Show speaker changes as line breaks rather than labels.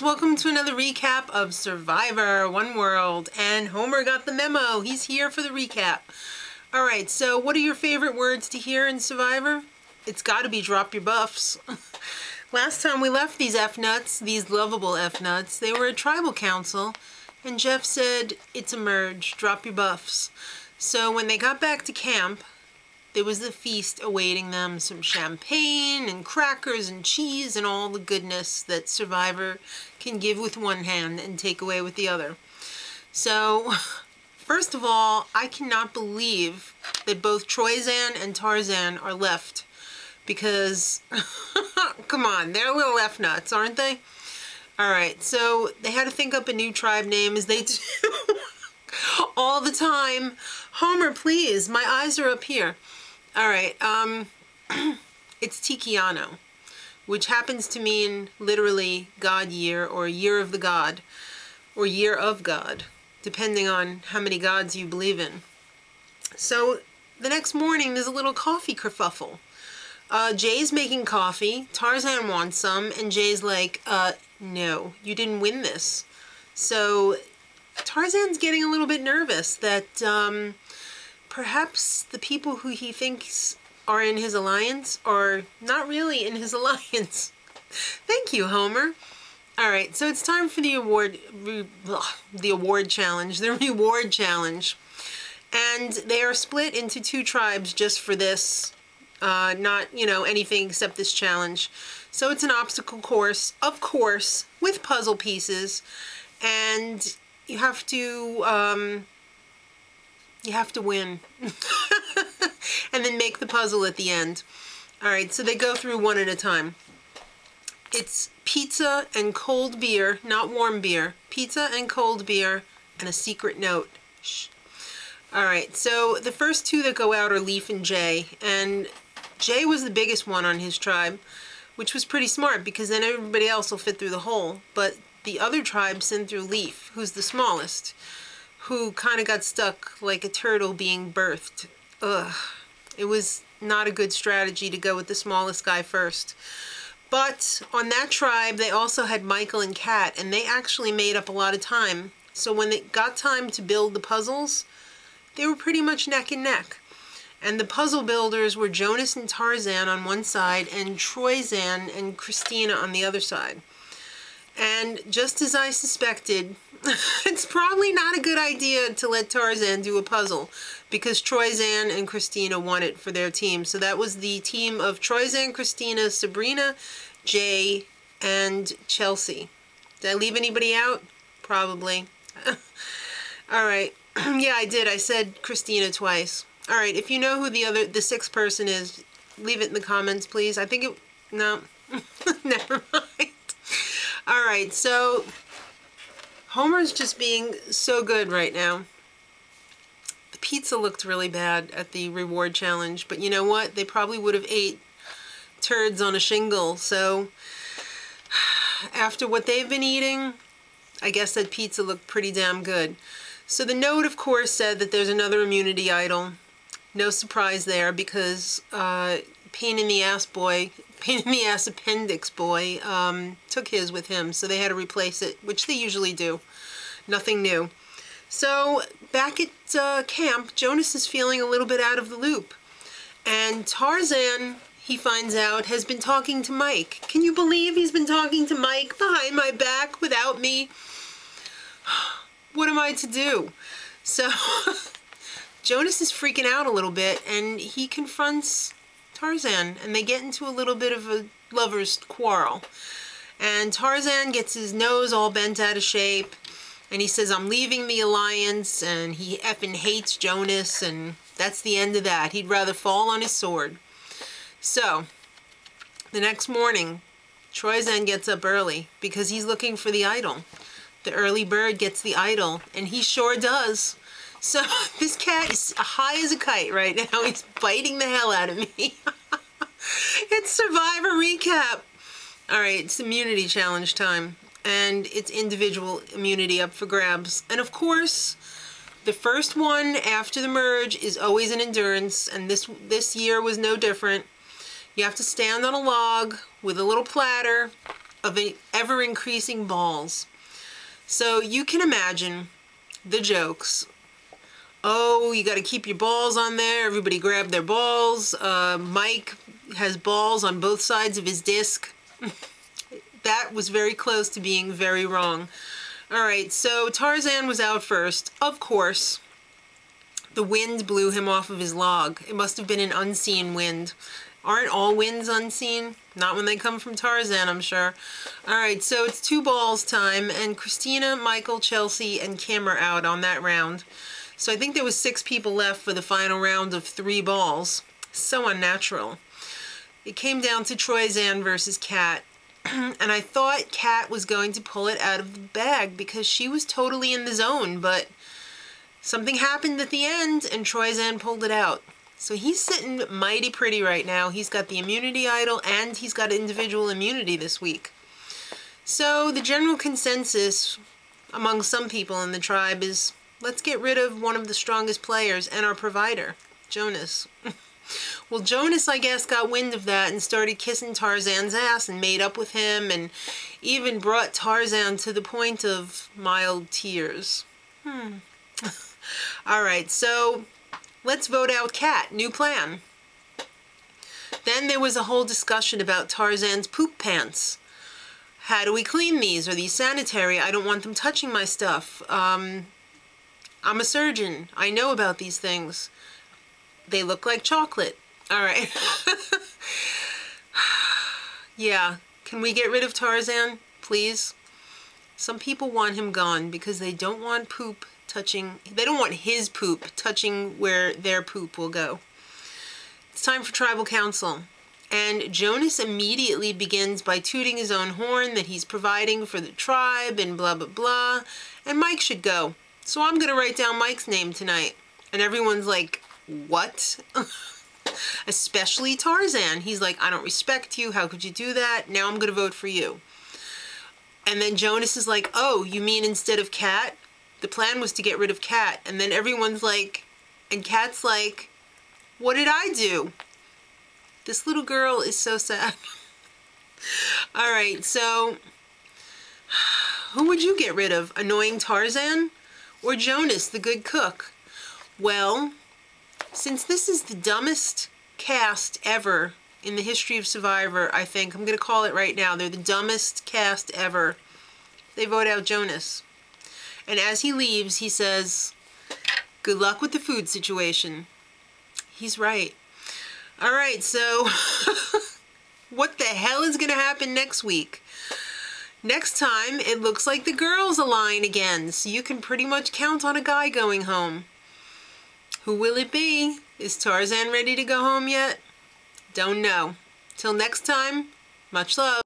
welcome to another recap of Survivor One World, and Homer got the memo. He's here for the recap. Alright, so what are your favorite words to hear in Survivor? It's gotta be drop your buffs. Last time we left these F-nuts, these lovable F-nuts, they were a tribal council, and Jeff said, it's a merge, drop your buffs. So when they got back to camp, there was the feast awaiting them, some champagne and crackers and cheese and all the goodness that Survivor can give with one hand and take away with the other. So, first of all, I cannot believe that both Troyzan and Tarzan are left because, come on, they're little F-nuts, aren't they? Alright, so they had to think up a new tribe name as they do all the time. Homer, please, my eyes are up here. Alright, it's Tikiano, which happens to mean literally God year, or year of the God, or year of God, depending on how many gods you believe in. So the next morning there's a little coffee kerfuffle. Jay's making coffee, Tarzan wants some, and Jay's like, no, you didn't win this. So Tarzan's getting a little bit nervous that, perhaps the people who he thinks are in his alliance are not really in his alliance. Thank you, Homer. Alright, so it's time for the reward challenge. And they are split into two tribes just for this. Not, anything except this challenge. So it's an obstacle course, of course, with puzzle pieces. And you have to win. And then make the puzzle at the end. Alright, so they go through one at a time. It's pizza and cold beer, not warm beer. Pizza and cold beer and a secret note. Shh. Alright, so the first two that go out are Leaf and Jay. And Jay was the biggest one on his tribe, which was pretty smart because then everybody else will fit through the hole. But the other tribe sent through Leaf, who's the smallest, who kind of got stuck like a turtle being birthed. Ugh. It was not a good strategy to go with the smallest guy first. But on that tribe, they also had Michael and Kat, and they actually made up a lot of time. So when it got time to build the puzzles, they were pretty much neck and neck. And the puzzle builders were Jonas and Tarzan on one side, and Troyzan and Christina on the other side. And just as I suspected, it's probably not a good idea to let Tarzan do a puzzle because Troyzan and Christina won it for their team. So that was the team of Troyzan, Christina, Sabrina, Jay, and Chelsea. Did I leave anybody out? Probably. Alright. Yeah, I did. I said Christina twice. Alright, if you know who the sixth person is, leave it in the comments, please. I think it... No. Never mind. Alright, so Homer's just being so good right now. The pizza looked really bad at the reward challenge, but you know what? They probably would have ate turds on a shingle, so after what they've been eating, I guess that pizza looked pretty damn good. So the note, of course, said that there's another immunity idol. No surprise there because pain in the ass appendix boy took his with him, so they had to replace it, which they usually do. Nothing new. So back at camp, Jonas is feeling a little bit out of the loop, and Tarzan, he finds out, has been talking to Mike. Can you believe he's been talking to Mike behind my back without me? What am I to do? So Jonas is freaking out a little bit, and he confronts Tarzan, and they get into a little bit of a lover's quarrel. And Tarzan gets his nose all bent out of shape, and he says, I'm leaving the alliance, and he effing hates Jonas, and that's the end of that. He'd rather fall on his sword. So, the next morning, Troyzan gets up early, because he's looking for the idol. The early bird gets the idol, and he sure does. So, this cat is high as a kite right now. He's biting the hell out of me. It's Survivor recap. Alright, it's immunity challenge time. And it's individual immunity up for grabs. And of course, the first one after the merge is always an endurance. And this year was no different. You have to stand on a log with a little platter of ever-increasing balls. So you can imagine the jokes. Oh, you got to keep your balls on there. Everybody grab their balls. Mike has balls on both sides of his disc. That was very close to being very wrong. All right, so Tarzan was out first. Of course, the wind blew him off of his log. It must have been an unseen wind. Aren't all winds unseen? Not when they come from Tarzan, I'm sure. All right, so it's 2 balls time, and Christina, Michael, Chelsea, and Kim are out on that round. So I think there was 6 people left for the final round of 3 balls. So unnatural. It came down to Troyzan versus Kat. And I thought Kat was going to pull it out of the bag because she was totally in the zone, but something happened at the end and Troyzan pulled it out. So he's sitting mighty pretty right now. He's got the immunity idol and he's got individual immunity this week. So the general consensus among some people in the tribe is, let's get rid of one of the strongest players and our provider, Jonas. Well, Jonas, I guess, got wind of that and started kissing Tarzan's ass and made up with him and even brought Tarzan to the point of mild tears. All right, so let's vote out Kat. New plan. Then there was a whole discussion about Tarzan's poop pants. How do we clean these? Are these sanitary? I don't want them touching my stuff. I'm a surgeon. I know about these things. They look like chocolate. All right. Yeah. Can we get rid of Tarzan, please? Some people want him gone because they don't want poop touching, they don't want his poop touching where their poop will go. It's time for tribal council. And Jonas immediately begins by tooting his own horn that he's providing for the tribe and blah, blah, blah. And Mike should go. So I'm going to write down Mike's name tonight. And everyone's like, what? Especially Tarzan. He's like, I don't respect you. How could you do that? Now I'm going to vote for you. And then Jonas is like, oh, you mean instead of Kat? The plan was to get rid of Kat. And then everyone's like, and Kat's like, what did I do? This little girl is so sad. All right, so who would you get rid of? Annoying Tarzan or Jonas, the good cook? Well, since this is the dumbest cast ever in the history of Survivor, I think, I'm going to call it right now, they're the dumbest cast ever. They vote out Jonas. And as he leaves, he says, good luck with the food situation. He's right. All right, so what the hell is going to happen next week? Next time, it looks like the girls align again, so you can pretty much count on a guy going home. Who will it be? Is Tarzan ready to go home yet? Don't know. Till next time, much love.